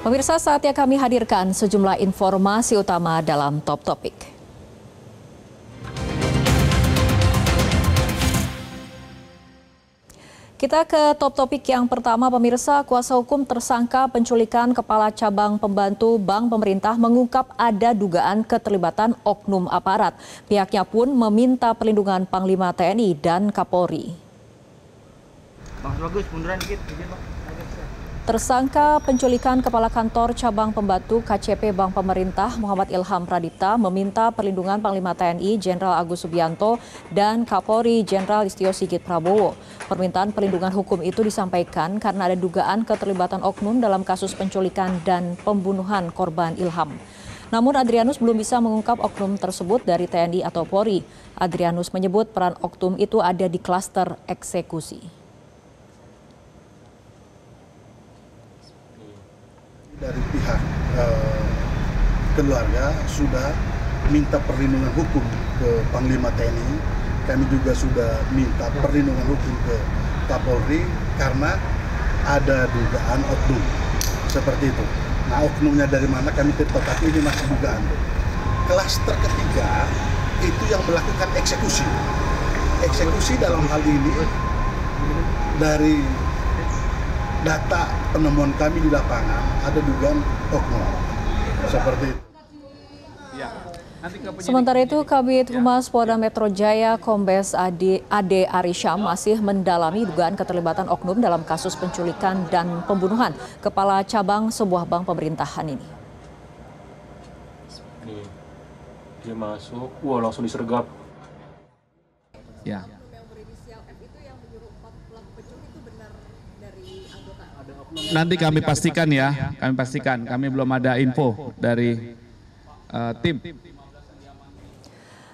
Pemirsa, saatnya kami hadirkan sejumlah informasi utama dalam Top Topik. Kita ke Top Topik yang pertama, pemirsa. Kuasa hukum tersangka penculikan Kepala Cabang Pembantu Bank Pemerintah mengungkap ada dugaan keterlibatan oknum aparat. Pihaknya pun meminta perlindungan Panglima TNI dan Kapolri. Mas Bagus, munduran dikit. Tersangka penculikan Kepala Kantor Cabang Pembantu KCP Bank Pemerintah Muhammad Ilham Pradipta meminta perlindungan Panglima TNI Jenderal Agus Subianto dan Kapolri Jenderal Listio Sigit Prabowo. Permintaan perlindungan hukum itu disampaikan karena ada dugaan keterlibatan oknum dalam kasus penculikan dan pembunuhan korban Ilham. Namun Adrianus belum bisa mengungkap oknum tersebut dari TNI atau Polri. Adrianus menyebut peran oknum itu ada di klaster eksekusi. Dari pihak keluarga sudah minta perlindungan hukum ke Panglima TNI. Kami juga sudah minta perlindungan hukum ke Kapolri karena ada dugaan oknum seperti itu. Nah, oknumnya dari mana kami tetapi ini masih dugaan. Klaster ketiga itu yang melakukan eksekusi. Eksekusi dalam hal ini dari data penemuan kami di lapangan ada dugaan oknum seperti itu. Sementara itu, Kabid Humas Polda Metro Jaya Kombes Ade Arisham masih mendalami dugaan keterlibatan oknum dalam kasus penculikan dan pembunuhan Kepala Cabang sebuah bank pemerintahan ini. Dia masuk, wah langsung disergap. Ya. Nanti kami pastikan ya, kami belum ada info dari tim.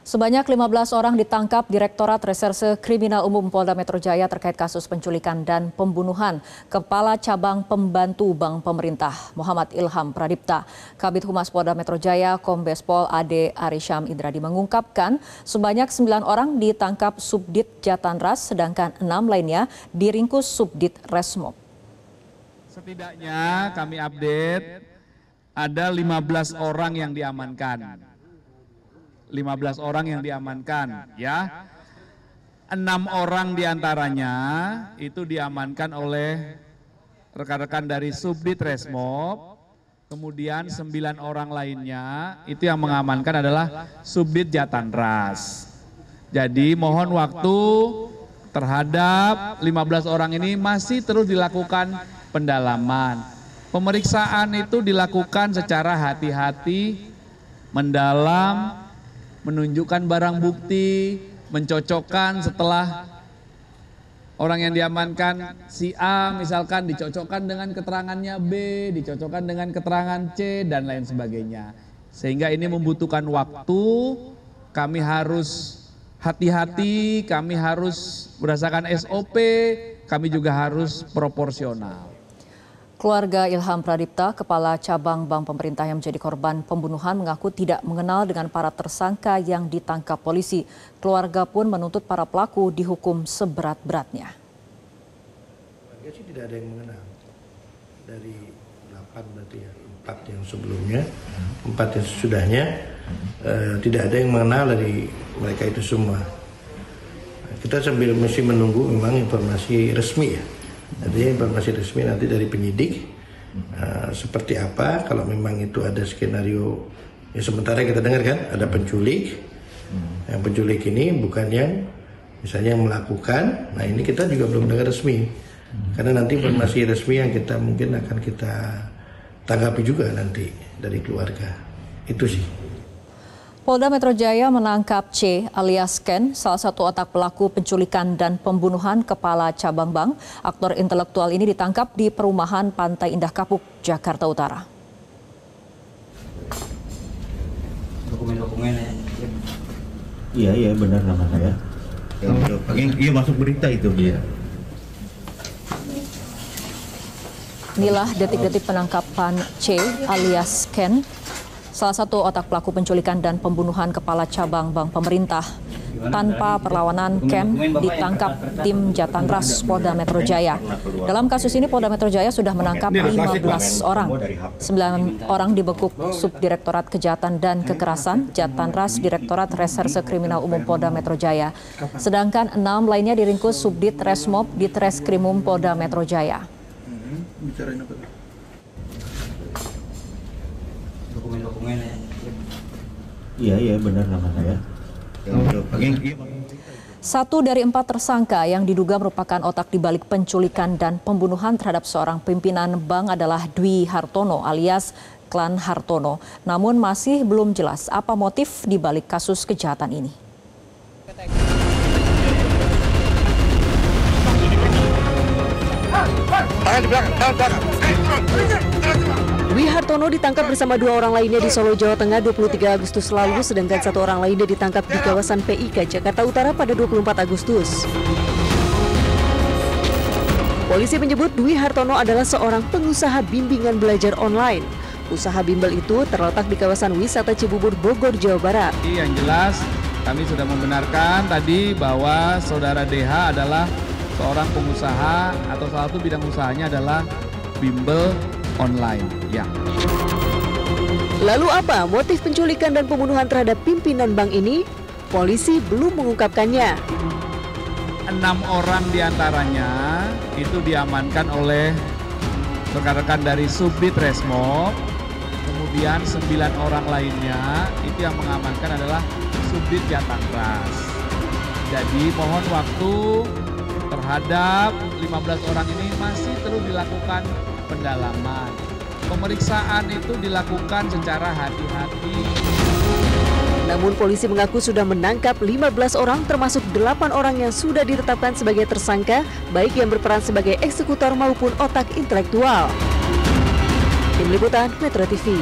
Sebanyak 15 orang ditangkap Direktorat Reserse Kriminal Umum Polda Metro Jaya terkait kasus penculikan dan pembunuhan Kepala Cabang Pembantu Bank Pemerintah Muhammad Ilham Pradipta. Kabid Humas Polda Metro Jaya Kombes Pol Ade Arisham Indradi mengungkapkan sebanyak 9 orang ditangkap Subdit Jatanras sedangkan 6 lainnya diringkus Subdit Resmob. Setidaknya kami update ada 15 orang yang diamankan. 15 orang yang diamankan ya. 6 orang diantaranya itu diamankan oleh rekan-rekan dari Subdit Resmob. Kemudian 9 orang lainnya itu yang mengamankan adalah Subdit Jatanras. Jadi mohon waktu terhadap 15 orang ini masih terus dilakukan pendalaman. Pemeriksaan itu dilakukan secara hati-hati, mendalam, menunjukkan barang bukti, mencocokkan setelah orang yang diamankan si A misalkan dicocokkan dengan keterangannya B, dicocokkan dengan keterangan C dan lain sebagainya. Sehingga ini membutuhkan waktu, kami harus hati-hati, kami harus berdasarkan SOP, kami juga harus proporsional. Keluarga Ilham Pradipta, Kepala Cabang Bank Pemerintah yang menjadi korban pembunuhan mengaku tidak mengenal dengan para tersangka yang ditangkap polisi. Keluarga pun menuntut para pelaku dihukum seberat-beratnya. Keluarga sih tidak ada yang mengenal. Dari 8 berarti ya, 4 yang sebelumnya, 4 yang sesudahnya, tidak ada yang mengenal dari mereka itu semua. Kita sambil masih menunggu memang informasi resmi ya. Artinya informasi resmi nanti dari penyidik seperti apa, kalau memang itu ada skenario ya sementara kita dengar kan ada penculik, yang penculik ini bukan yang misalnya yang melakukan, nah ini kita juga belum dengar resmi karena nanti informasi resmi yang kita mungkin akan kita tanggapi juga nanti dari keluarga, itu sih. Polda Metro Jaya menangkap C alias Ken, salah satu otak pelaku penculikan dan pembunuhan Kepala Cabang Bank. Aktor intelektual ini ditangkap di perumahan Pantai Indah Kapuk, Jakarta Utara. Dokumen-dokumen Iya benar nama saya. Iya masuk berita itu dia. Inilah detik-detik penangkapan C alias Ken, salah satu otak pelaku penculikan dan pembunuhan Kepala Cabang Bank Pemerintah. tanpa perlawanan camp ditangkap tim Jatanras Polda Metro Jaya. Dalam kasus ini Polda Metro Jaya sudah menangkap 15 orang. 9 orang dibekuk Subdirektorat Kejahatan dan Kekerasan Jatanras Direktorat Reserse Kriminal Umum Polda Metro Jaya. Sedangkan 6 lainnya diringkus Subdit Resmob di Treskrimum Polda Metro Jaya. Dokumen-dokumennya. Iya benar namanya ya. Satu dari 4 tersangka yang diduga merupakan otak dibalik penculikan dan pembunuhan terhadap seorang pimpinan bank adalah Dwi Hartono alias Klan Hartono. Namun masih belum jelas apa motif dibalik kasus kejahatan ini. Dwi Hartono ditangkap bersama 2 orang lainnya di Solo, Jawa Tengah 23 Agustus lalu, sedangkan 1 orang lainnya ditangkap di kawasan PIK Jakarta Utara pada 24 Agustus. Polisi menyebut Dwi Hartono adalah seorang pengusaha bimbingan belajar online. Usaha bimbel itu terletak di kawasan wisata Cibubur, Bogor, Jawa Barat. Yang jelas kami sudah membenarkan tadi bahwa saudara DH adalah seorang pengusaha atau salah satu bidang usahanya adalah bimbel online. Ya. Lalu apa motif penculikan dan pembunuhan terhadap pimpinan bank ini? Polisi belum mengungkapkannya. 6 orang diantaranya itu diamankan oleh rekan-rekan dari Subdit Resmob. Kemudian 9 orang lainnya itu yang mengamankan adalah Subdit Jatanras. Jadi mohon waktu terhadap 15 orang ini masih terus dilakukan pendalaman. Pemeriksaan itu dilakukan secara hati-hati. Namun polisi mengaku sudah menangkap 15 orang termasuk 8 orang yang sudah ditetapkan sebagai tersangka, baik yang berperan sebagai eksekutor maupun otak intelektual. Tim Liputan Metro TV.